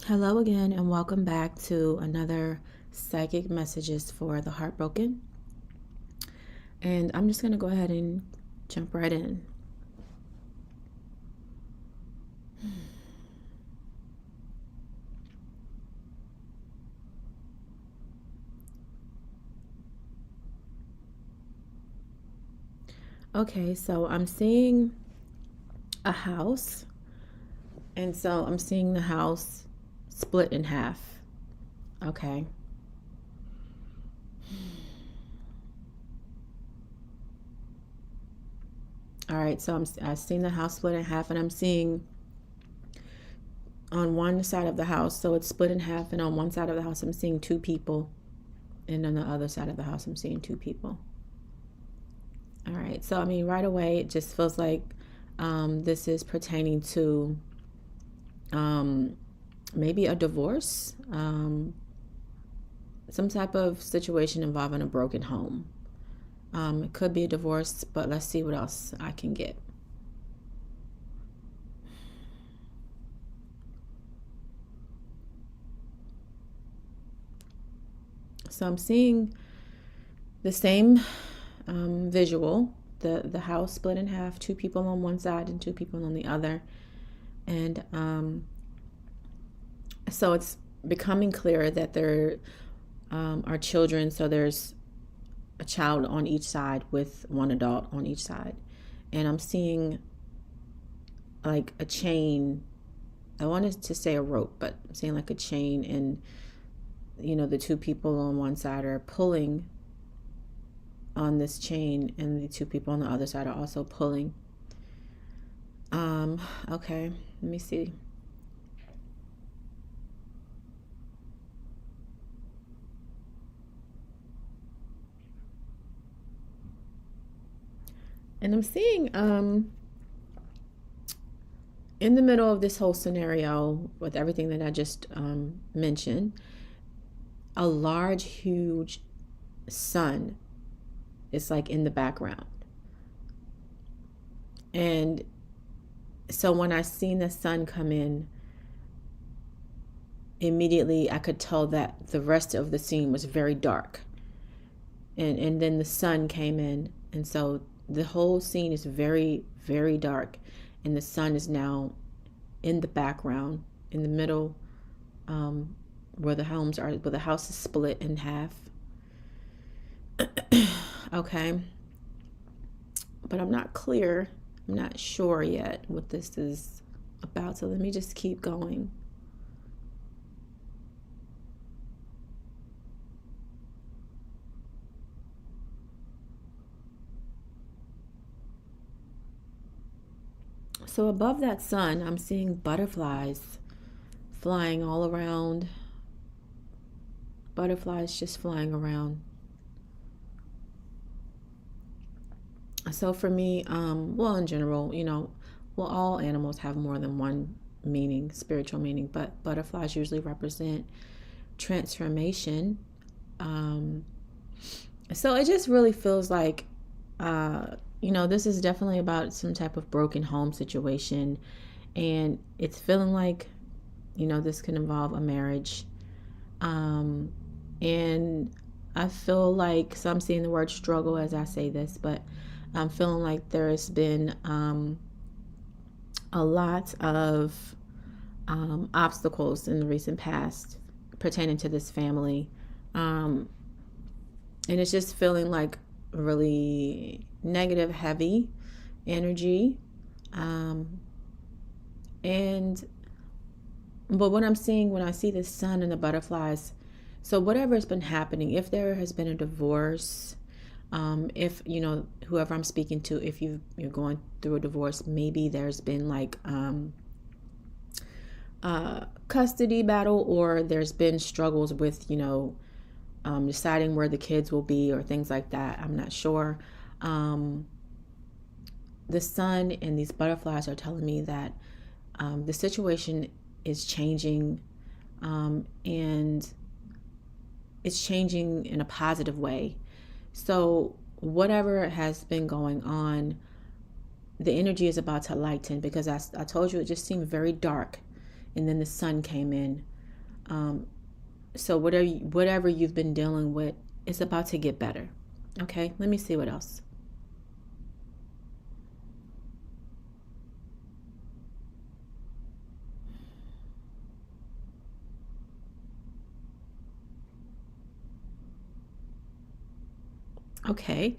Hello again, and welcome back to another Psychic Messages for the Heartbroken. And I'm just going to go ahead and jump right in. Okay, so I'm seeing a house, and so I'm seeing the house split in half. Okay. All right, so I've seen the house split in half, and I'm seeing on one side of the house, so it's split in half, and on one side of the house, I'm seeing two people, and on the other side of the house, I'm seeing two people. All right, so I mean, right away, it just feels like this is pertaining to maybe a divorce, some type of situation involving a broken home. It could be a divorce, but let's see what else I can get. So I'm seeing the same visual, the house split in half, two people on one side and two people on the other. And so it's becoming clear that there are children. So there's a child on each side with one adult on each side. And I'm seeing like a chain. I wanted to say a rope, but I'm seeing like a chain, and the two people on one side are pulling on this chain, and the two people on the other side are also pulling. Okay, let me see. And I'm seeing in the middle of this whole scenario with everything that I just mentioned, a large, huge sun is like in the background. And so when I seen the sun come in, immediately I could tell that the rest of the scene was very dark. And then the sun came in, and so the whole scene is very, very dark, and the sun is now in the background, in the middle, where the house is split in half. Okay, but I'm not clear. I'm not sure yet what this is about, so let me just keep going. So above that sun, I'm seeing butterflies flying all around. Butterflies just flying around. So for me, well, in general, all animals have more than one meaning, spiritual meaning, but butterflies usually represent transformation. So it just really feels like, this is definitely about some type of broken home situation, and it's feeling like, this can involve a marriage. And I feel like, so I'm seeing the word struggle as I say this, but I'm feeling like there's been a lot of obstacles in the recent past pertaining to this family. And it's just feeling like really negative, heavy energy. But what I'm seeing when I see the sun and the butterflies, so whatever has been happening, if there has been a divorce, if whoever I'm speaking to, if you're going through a divorce, maybe there's been like custody battle, or there's been struggles with deciding where the kids will be or things like that. I'm not sure. The sun and these butterflies are telling me that the situation is changing, and it's changing in a positive way. So whatever has been going on, the energy is about to lighten, because I told you it just seemed very dark, and then the sun came in. So whatever you've been dealing with, it's about to get better. Okay, let me see what else. Okay.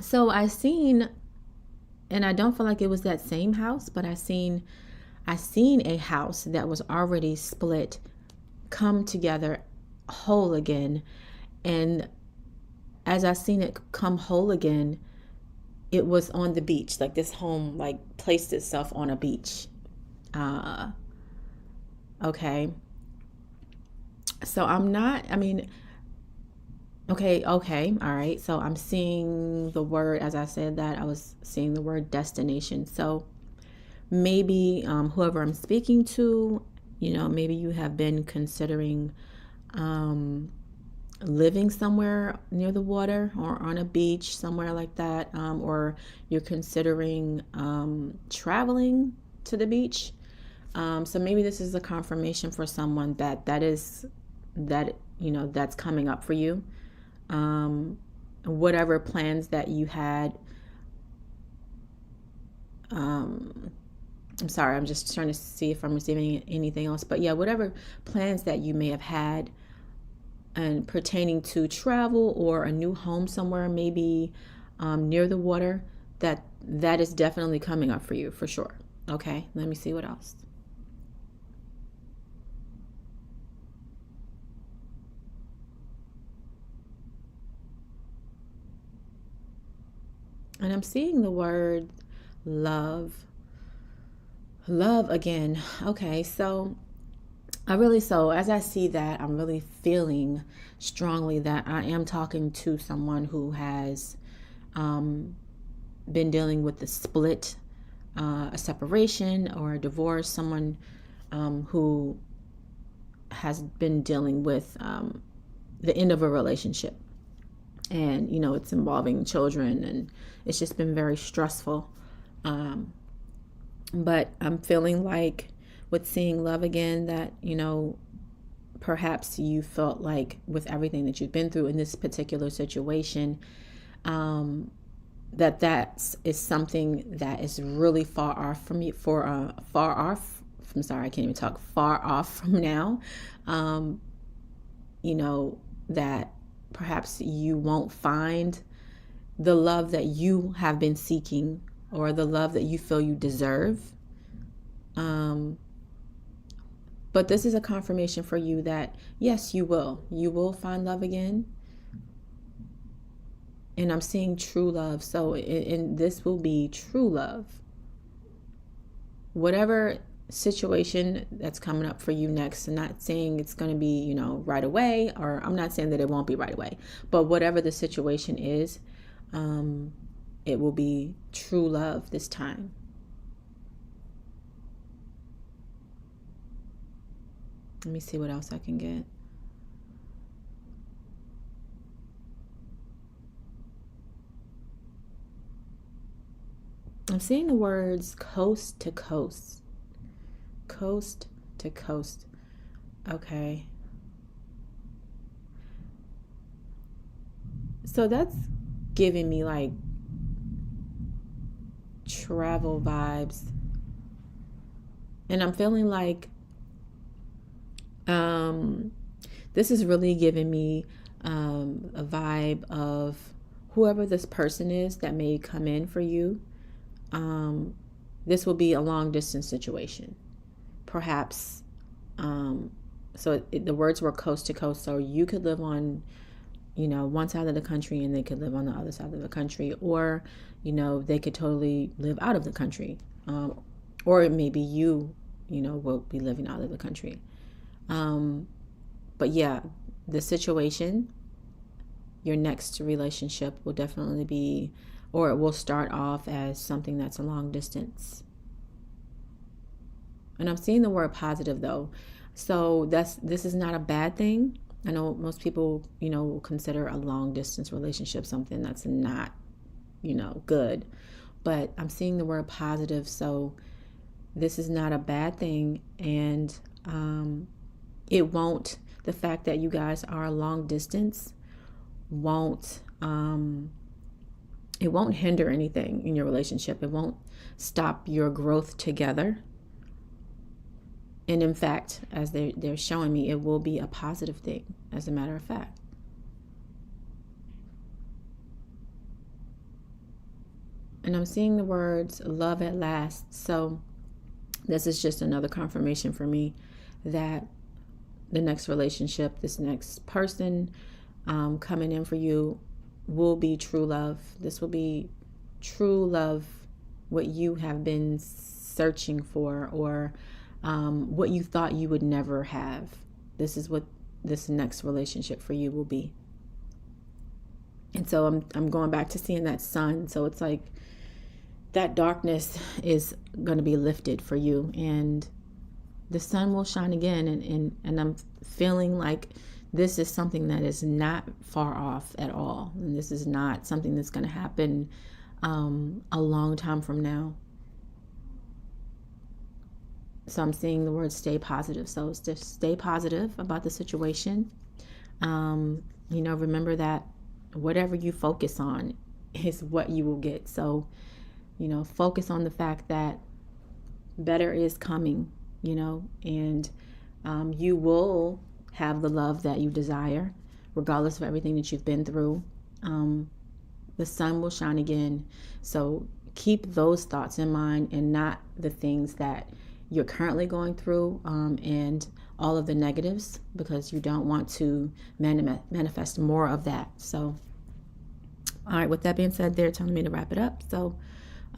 So I seen, and I don't feel like it was that same house, but I seen a house that was already split come together whole again. And as I seen it come whole again, it was on the beach. Like this home like placed itself on a beach. Uh okay. So I'm not, I mean, okay, all right. So I'm seeing the word, as I said that, I was seeing the word destination. So maybe whoever I'm speaking to, maybe you have been considering um, living somewhere near the water or on a beach, somewhere like that, or you're considering traveling to the beach. So maybe this is a confirmation for someone that's coming up for you. Whatever plans that you had. Um, I'm sorry, I'm just trying to see if I'm receiving anything else. But yeah, whatever plans that you may have had and pertaining to travel or a new home somewhere, maybe near the water, that is definitely coming up for you for sure. Okay, let me see what else. And I'm seeing the word love. Love again. Okay, so as I see that, I'm really feeling strongly that I am talking to someone who has um, been dealing with the split, a separation or a divorce, someone who has been dealing with the end of a relationship. And, it's involving children, and it's just been very stressful. Um, but I'm feeling like with seeing love again that, perhaps you felt like with everything that you've been through in this particular situation, um, that is something that is really far off from you, far off. I'm sorry, I can't even talk. Far off from now. Um, that perhaps you won't find the love that you have been seeking or the love that you feel you deserve. Um, but this is a confirmation for you that yes, you will. You will find love again. And I'm seeing true love. So, and this will be true love. Whatever situation that's coming up for you next, I'm not saying it's going to be, right away, or I'm not saying that it won't be right away, but whatever the situation is, um, it will be true love this time. Let me see what else I can get. I'm seeing the words coast to coast. Coast to coast. Okay. So that's giving me like travel vibes. And I'm feeling like um, this is really giving me a vibe of whoever this person is that may come in for you. Um, this will be a long distance situation. Perhaps, the words were coast to coast. So you could live on, one side of the country and they could live on the other side of the country. Or, they could totally live out of the country. Or maybe you, will be living out of the country. But yeah, the situation, your next relationship will definitely be, or it will start off as something that's a long distance. And I'm seeing the word positive though. So this is not a bad thing. I know most people, will consider a long distance relationship something that's not, good. But I'm seeing the word positive. So this is not a bad thing. And It won't, the fact that you guys are long distance won't, it won't hinder anything in your relationship. It won't stop your growth together. And in fact, as they're showing me, it will be a positive thing, as a matter of fact. And I'm seeing the words love at last. So this is just another confirmation for me that the next relationship, this next person coming in for you will be true love. This will be true love, what you have been searching for, or what you thought you would never have. This is what this next relationship for you will be. And so I'm going back to seeing that sun. So it's like that darkness is going to be lifted for you, and the sun will shine again. And I'm feeling like this is something that is not far off at all. And this is not something that's going to happen a long time from now. So I'm seeing the word stay positive. So just stay positive about the situation. Remember that whatever you focus on is what you will get. So, focus on the fact that better is coming, and you will have the love that you desire, regardless of everything that you've been through. The sun will shine again. So keep those thoughts in mind, and not the things that you're currently going through and all of the negatives, because you don't want to manifest more of that. So, all right, with that being said, they're telling me to wrap it up. So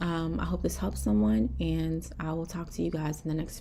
I hope this helps someone, and I will talk to you guys in the next